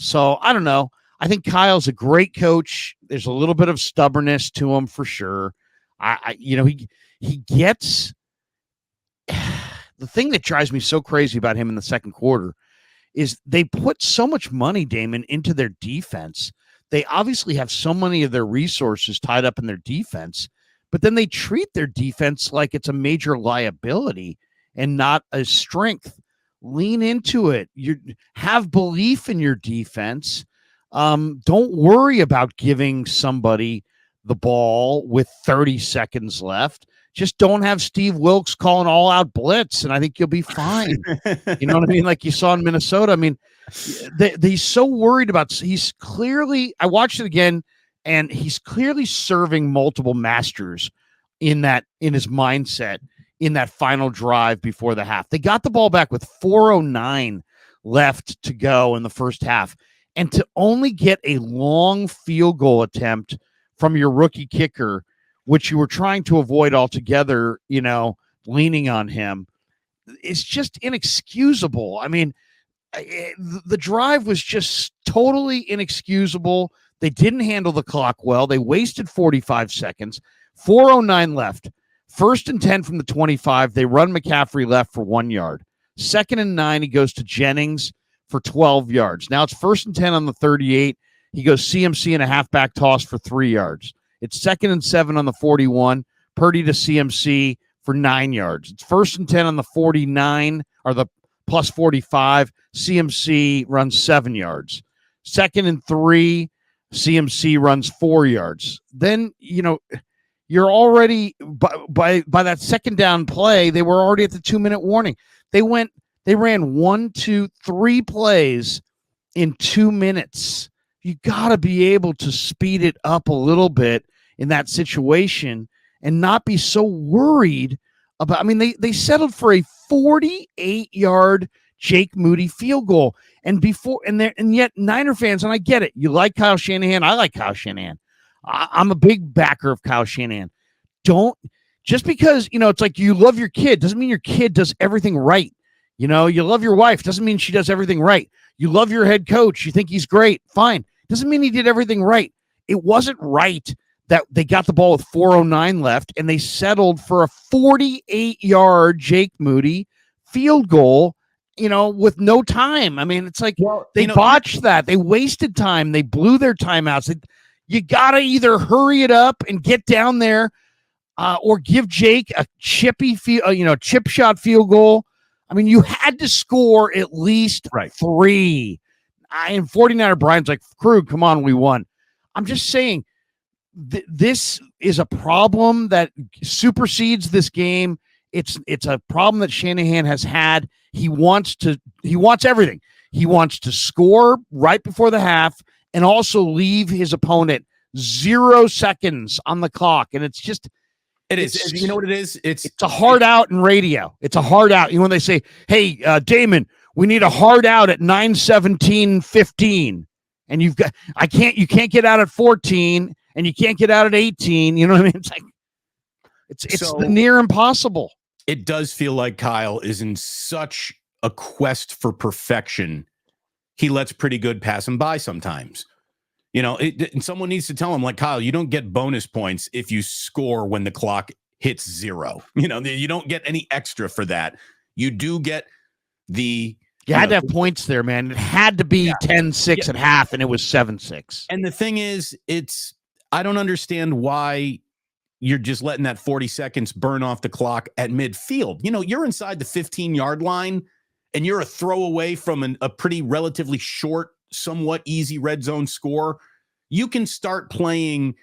So I don't know. I think Kyle's a great coach. There's a little bit of stubbornness to him for sure. He gets the thing that drives me so crazy about him in the second quarter is they put so much money, Damon, into their defense. They obviously have so many of their resources tied up in their defense, but then they treat their defense like it's a major liability and not a strength. Lean into it. You have belief in your defense. Don't worry about giving somebody the ball with 30 seconds left. Just don't have Steve Wilkes calling all out blitz, and I think you'll be fine. You know what I mean? Like you saw in Minnesota. I mean, he's so worried about. He's clearly. I watched it again, and he's clearly serving multiple masters in his mindset in that final drive before the half. They got the ball back with 4:09 left to go in the first half, and to only get a long field goal attempt from your rookie kicker, which you were trying to avoid altogether, leaning on him, it's just inexcusable. I mean, the drive was just totally inexcusable. They didn't handle the clock well. They wasted 45 seconds, 4:09 left. 1st and 10 from the 25. They run McCaffrey left for 1 yard. 2nd and 9, he goes to Jennings for 12 yards. Now it's 1st and 10 on the 38. He goes CMC in a halfback toss for 3 yards. It's 2nd and 7 on the 41. Purdy to CMC for 9 yards. It's 1st and 10 on the 49 or the plus 45. CMC runs 7 yards. 2nd and 3. CMC runs 4 yards. Then, you're already by that second down play, they were already at the 2-minute warning. They ran 1, 2, 3 plays in 2 minutes. You got to be able to speed it up a little bit in that situation and not be so worried about. I mean, they settled for a 48-yard Jake Moody field goal, and yet Niner fans, and I get it. You like Kyle Shanahan. I like Kyle Shanahan. I'm a big backer of Kyle Shanahan. Just because, it's like you love your kid doesn't mean your kid does everything right. You love your wife doesn't mean she does everything right. You love your head coach. You think he's great. Fine. Doesn't mean he did everything right. It wasn't right that they got the ball with 4:09 left and they settled for a 48-yard Jake Moody field goal, with no time. I mean, it's like they botched that. They wasted time. They blew their timeouts. You got to either hurry it up and get down there or give Jake a chip shot field goal. I mean, you had to score at least 3. And 49er Brian's like, Krug, come on, we won. I'm just saying this is a problem that supersedes this game. It's a problem that Shanahan has had. He wants everything. He wants to score right before the half and also leave his opponent 0 seconds on the clock. And it's just, you know what it is? It's a hard out in radio. It's a hard out. When they say, hey, Damon, we need a hard out at 9:17:15. And you can't get out at 14 and you can't get out at 18. You know what I mean? It's like, it's near impossible. It does feel like Kyle is in such a quest for perfection. He lets pretty good pass him by sometimes. And someone needs to tell him, like, Kyle, you don't get bonus points if you score when the clock hits 0. You don't get any extra for that. You do get you had to have points there, man. It had to be 10-6 at half, and it was 7-6. And the thing is, I don't understand why you're just letting that 40 seconds burn off the clock at midfield. You're inside the 15-yard line, and you're a throw away from a pretty relatively short, somewhat easy red zone score. You can start playing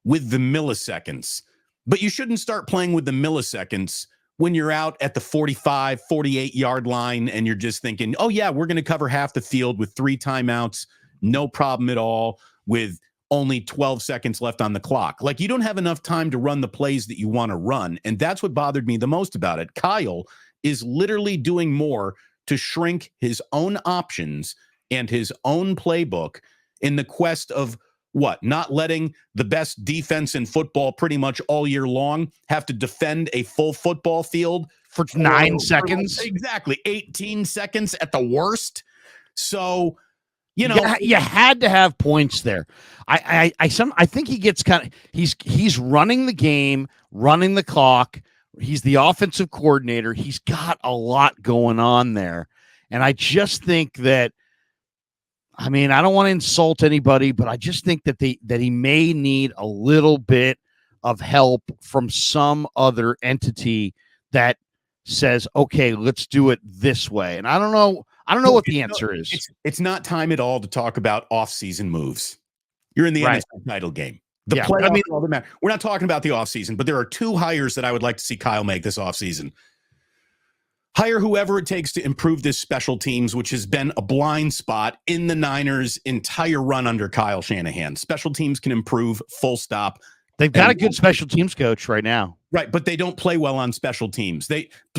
with the milliseconds, but you shouldn't start playing with the milliseconds when you're out at the 45, 48-yard line and you're just thinking, oh, yeah, we're going to cover half the field with 3 timeouts, no problem at all, with only 12 seconds left on the clock. Like, you don't have enough time to run the plays that you want to run, and that's what bothered me the most about it. Kyle is literally doing more to shrink his own options and his own playbook in the quest of not letting the best defense in football pretty much all year long have to defend a full football field for 9 seconds. Exactly. 18 seconds at the worst. So You had to have points there. I think he gets he's running the game, running the clock. He's the offensive coordinator. He's got a lot going on there. And I just think that, I mean, I don't want to insult anybody, but I just think that he may need a little bit of help from some other entity that says, okay, let's do it this way. And I don't know what the answer is. It's not time at all to talk about off-season moves. You're in the NFC title game. The playoffs, all that matter. We're not talking about the offseason, but there are two hires that I would like to see Kyle make this offseason. Hire whoever it takes to improve this special teams, which has been a blind spot in the Niners' entire run under Kyle Shanahan. Special teams can improve, full stop. They've got a good special teams coach right now. Right, but they don't play well on special teams.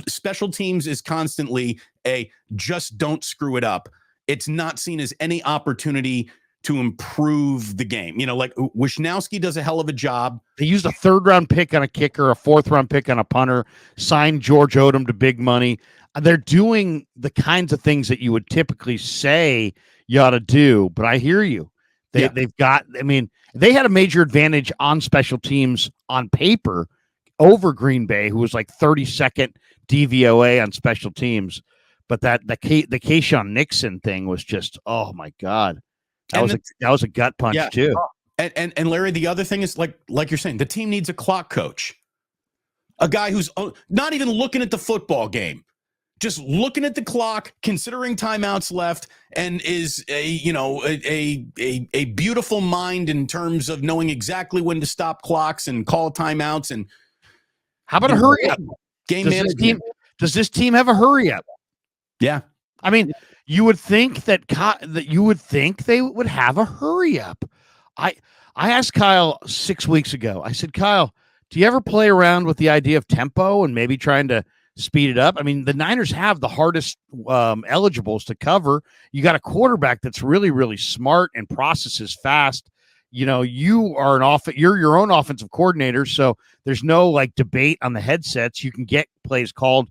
Special teams is constantly a just don't screw it up. It's not seen as any opportunity to improve the game. Like Wishnowski does a hell of a job. They used a 3rd-round pick on a kicker, a 4th-round pick on a punter, signed George Odom to big money. They're doing the kinds of things that you would typically say you ought to do, but I hear you. They've got, I mean, they had a major advantage on special teams on paper over Green Bay, who was like 32nd DVOA on special teams. But the Keyshawn Nixon thing was just, oh my God. That was a gut punch too. And Larry, the other thing is like you're saying, the team needs a clock coach, a guy who's not even looking at the football game, just looking at the clock, considering timeouts left, and is a beautiful mind in terms of knowing exactly when to stop clocks and call timeouts. And how about a hurry up game management? Does this team have a hurry up? Yeah, I mean, you would think that you would think they would have a hurry up. I asked Kyle 6 weeks ago. I said, Kyle, do you ever play around with the idea of tempo and maybe trying to speed it up? I mean, the Niners have the hardest eligibles to cover. You got a quarterback that's really, really smart and processes fast. You are you're your own offensive coordinator, so there's no like debate on the headsets. You can get plays called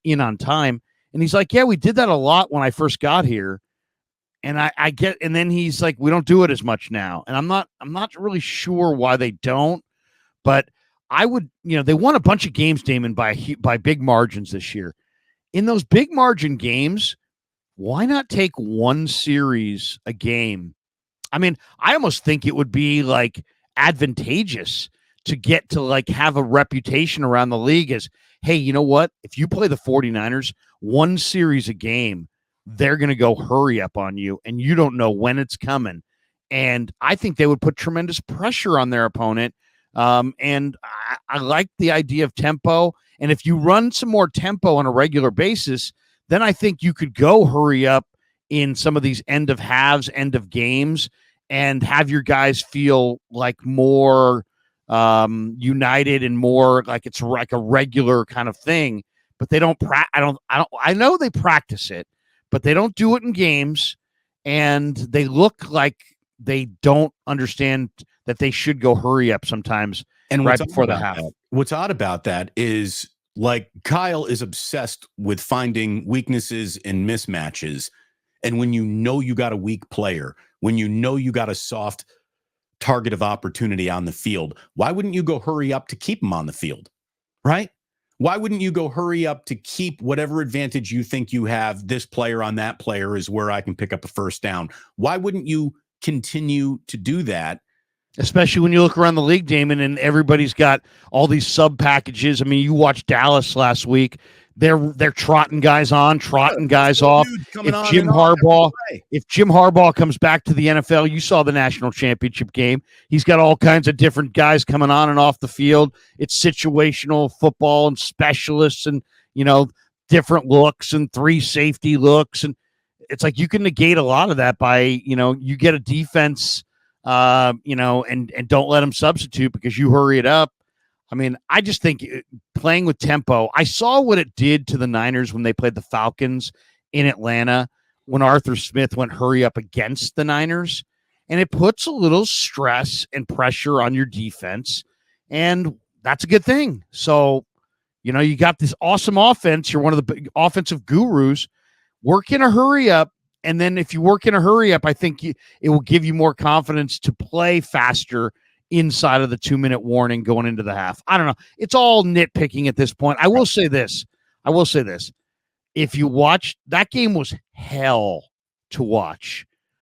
in on time. And he's like, yeah, we did that a lot when I first got here. And I get, and then he's like, we don't do it as much now. And I'm not really sure why they don't, but I would, they won a bunch of games, Damon, by big margins this year. In those big margin games, why not take one series a game? I mean, I almost think it would be like advantageous to get to like have a reputation around the league as, hey, you know what? If you play the 49ers one series a game, they're going to go hurry up on you, and you don't know when it's coming. And I think they would put tremendous pressure on their opponent. And I like the idea of tempo. And if you run some more tempo on a regular basis, then I think you could go hurry up in some of these end of halves, end of games, and have your guys feel like more united and more like it's like a regular kind of thing. But they don't I know they practice it, but they don't do it in games, and they look like they don't understand that they should go hurry up sometimes. And right before the half. What's odd about that is like Kyle is obsessed with finding weaknesses and mismatches. And when you got a weak player, when you got a soft target of opportunity on the field, why wouldn't you go hurry up to keep him on the field? Right? Why wouldn't you go hurry up to keep whatever advantage you think you have? This player on that player is where I can pick up a first down. Why wouldn't you continue to do that? Especially when you look around the league, Damon, and everybody's got all these sub packages. I mean, you watched Dallas last week. They're trotting guys on, trotting guys off. If Jim Harbaugh comes back to the NFL, you saw the national championship game. He's got all kinds of different guys coming on and off the field. It's situational football and specialists and, different looks and 3 safety looks. And it's like you can negate a lot of that by, you get a defense, and don't let them substitute because you hurry it up. I mean, I just think playing with tempo, I saw what it did to the Niners when they played the Falcons in Atlanta, when Arthur Smith went hurry up against the Niners, and it puts a little stress and pressure on your defense, and that's a good thing. So, you got this awesome offense. You're one of the big offensive gurus. Work in a hurry up And then if you work in a hurry up, I think it will give you more confidence to play faster inside of the 2-minute warning going into the half. I don't know. It's all nitpicking at this point. I will say this. If you watch, that game was hell to watch.